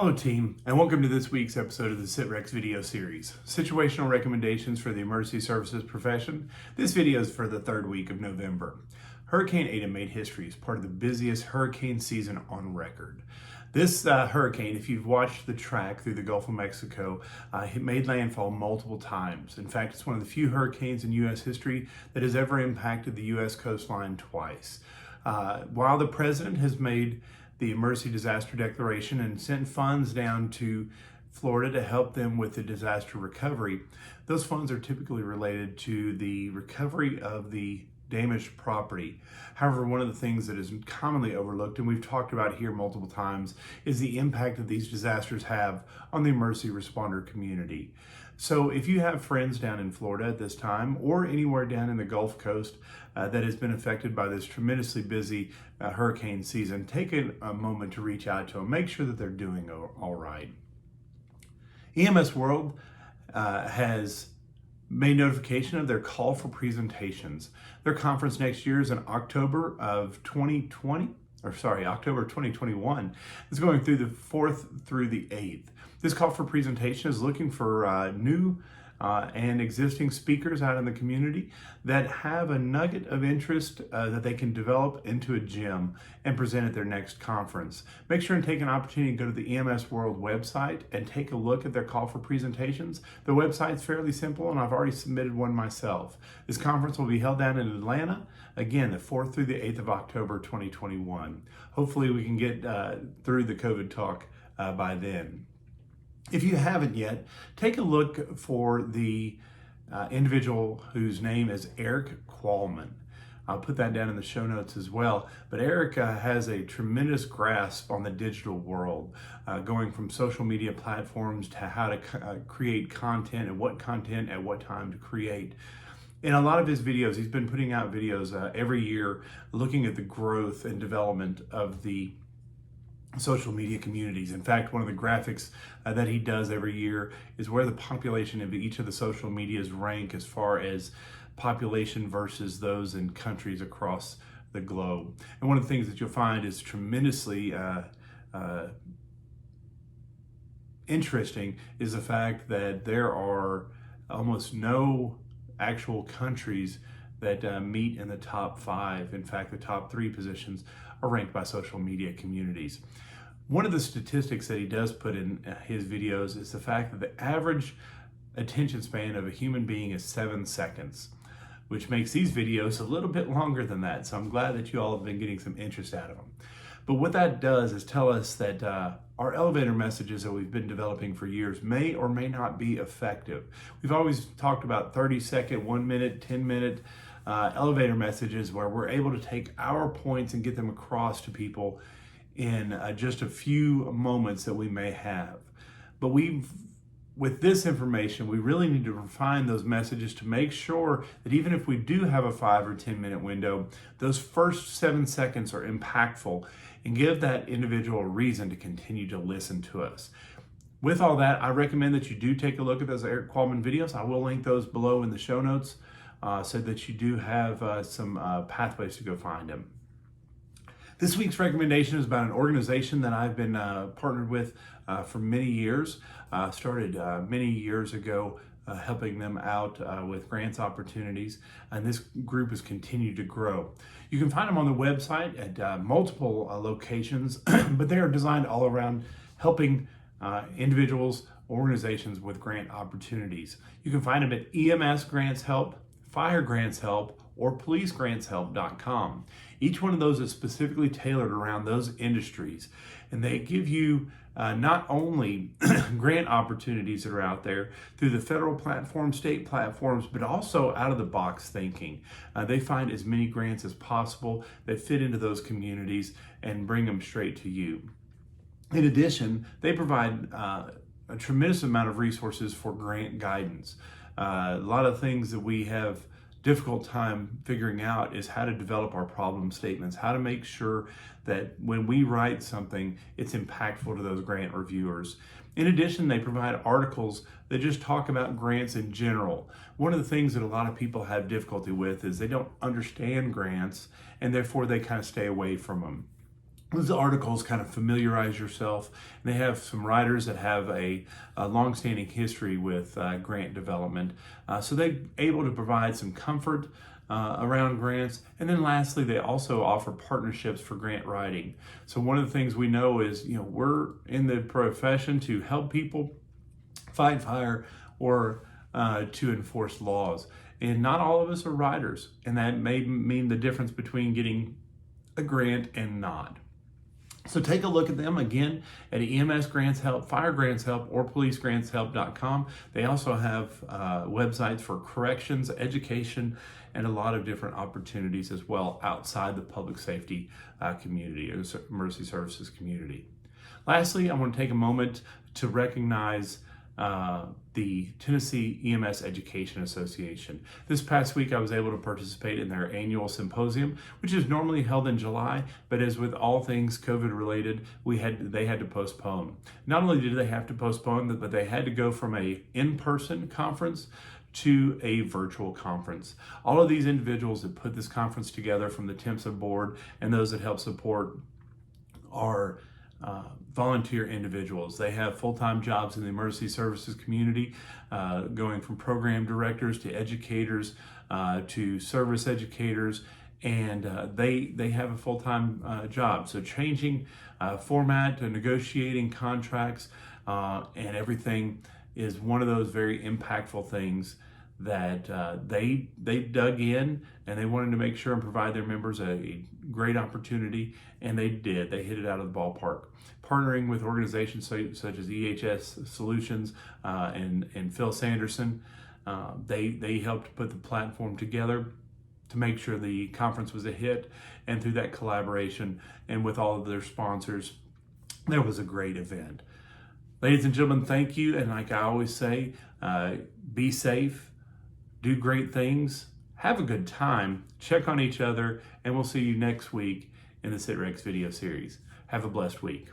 Hello team, and welcome to this week's episode of the SITRECs video series, Situational Recommendations for the Emergency Services Profession. This video is for the third week of November. Hurricane ETA made history as part of the busiest hurricane season on record. This hurricane, if you've watched the track through the Gulf of Mexico, it made landfall multiple times. In fact, it's one of the few hurricanes in U.S. history that has ever impacted the U.S. coastline twice. While the president has made the emergency disaster declaration and sent funds down to Florida to help them with the disaster recovery, those funds are typically related to the recovery of the damaged property. However, one of the things that is commonly overlooked, and we've talked about here multiple times, is the impact that these disasters have on the emergency responder community. So if you have friends down in Florida at this time, or anywhere down in the Gulf Coast that has been affected by this tremendously busy hurricane season, take a moment to reach out to them. Make sure that they're doing all right. EMS World has made notification of their call for presentations. Their conference next year is in October of 2021. It's going through the 4th through the 8th. This call for presentation is looking for new and existing speakers out in the community that have a nugget of interest that they can develop into a gem and present at their next conference. Make sure and take an opportunity to go to the EMS World website and take a look at their call for presentations. The website's fairly simple, and I've already submitted one myself. This conference will be held down in Atlanta, again, the 4th through the 8th of October 2021. Hopefully we can get through the COVID talk by then. If you haven't yet, take a look for the individual whose name is Eric Waldman. I'll put that down in the show notes as well. But Eric has a tremendous grasp on the digital world, going from social media platforms to how to create content and what content at what time to create. In a lot of his videos, he's been putting out videos every year looking at the growth and development of the social media communities. In fact, one of the graphics that he does every year is where the population of each of the social medias rank as far as population versus those in countries across the globe. And one of the things that you'll find is tremendously interesting is the fact that there are almost no actual countries that meet in the top 5. In fact, the top 3 positions are ranked by social media communities. One of the statistics that he does put in his videos is the fact that the average attention span of a human being is 7 seconds, which makes these videos a little bit longer than that. So I'm glad that you all have been getting some interest out of them. But what that does is tell us that our elevator messages that we've been developing for years may or may not be effective. We've always talked about 30-second, 1 minute, 10-minute elevator messages where we're able to take our points and get them across to people in just a few moments that we may have. But with this information, we really need to refine those messages to make sure that even if we do have a 5 or 10 minute window, those first 7 seconds are impactful and give that individual a reason to continue to listen to us. With all that, I recommend that you do take a look at those Eric Waldman videos. I will link those below in the show notes so that you do have some pathways to go find them. This week's recommendation is about an organization that I've been partnered with for many years. Started many years ago helping them out with grants opportunities, and this group has continued to grow. You can find them on the website at multiple locations, but they are designed all around helping individuals, organizations with grant opportunities. You can find them at EMS Grants Help, Fire Grants Help, or PoliceGrantsHelp.com. Each one of those is specifically tailored around those industries, and they give you not only grant opportunities that are out there through the federal platform, state platforms, but also out-of-the-box thinking. They find as many grants as possible that fit into those communities and bring them straight to you. In addition, they provide a tremendous amount of resources for grant guidance. A lot of things that we have difficult time figuring out is how to develop our problem statements, how to make sure that when we write something, it's impactful to those grant reviewers. In addition, they provide articles that just talk about grants in general. One of the things that a lot of people have difficulty with is they don't understand grants, and therefore they kind of stay away from them. those articles kind of familiarize yourself. And they have some writers that have a long-standing history with grant development. So they're able to provide some comfort around grants. And then lastly, they also offer partnerships for grant writing. So one of the things we know is, we're in the profession to help people fight fire or to enforce laws. And not all of us are writers. And that may mean the difference between getting a grant and not. So take a look at them again at EMS Grants Help, Fire Grants Help, or PoliceGrantsHelp.com. They also have websites for corrections, education, and a lot of different opportunities as well outside the public safety community or emergency services community. Lastly, I want to take a moment to recognize the Tennessee EMS Education Association. This past week I was able to participate in their annual symposium, which is normally held in July, but as with all things COVID related, they had to postpone. Not only did they have to postpone, but they had to go from a in-person conference to a virtual conference. All of these individuals that put this conference together, from the TIMSA board and those that help support, are volunteer individuals. They have full-time jobs in the emergency services community, going from program directors to educators to service educators, and they have a full-time job. So changing format to negotiating contracts and everything is one of those very impactful things that they dug in, and they wanted to make sure and provide their members a great opportunity, and they did. They hit it out of the ballpark. Partnering with organizations such as EHS Solutions and Phil Sanderson, they helped put the platform together to make sure the conference was a hit, and through that collaboration and with all of their sponsors, there was a great event. Ladies and gentlemen, thank you, and like I always say, be safe, do great things, have a good time, check on each other, and we'll see you next week in the SITRECs video series. Have a blessed week.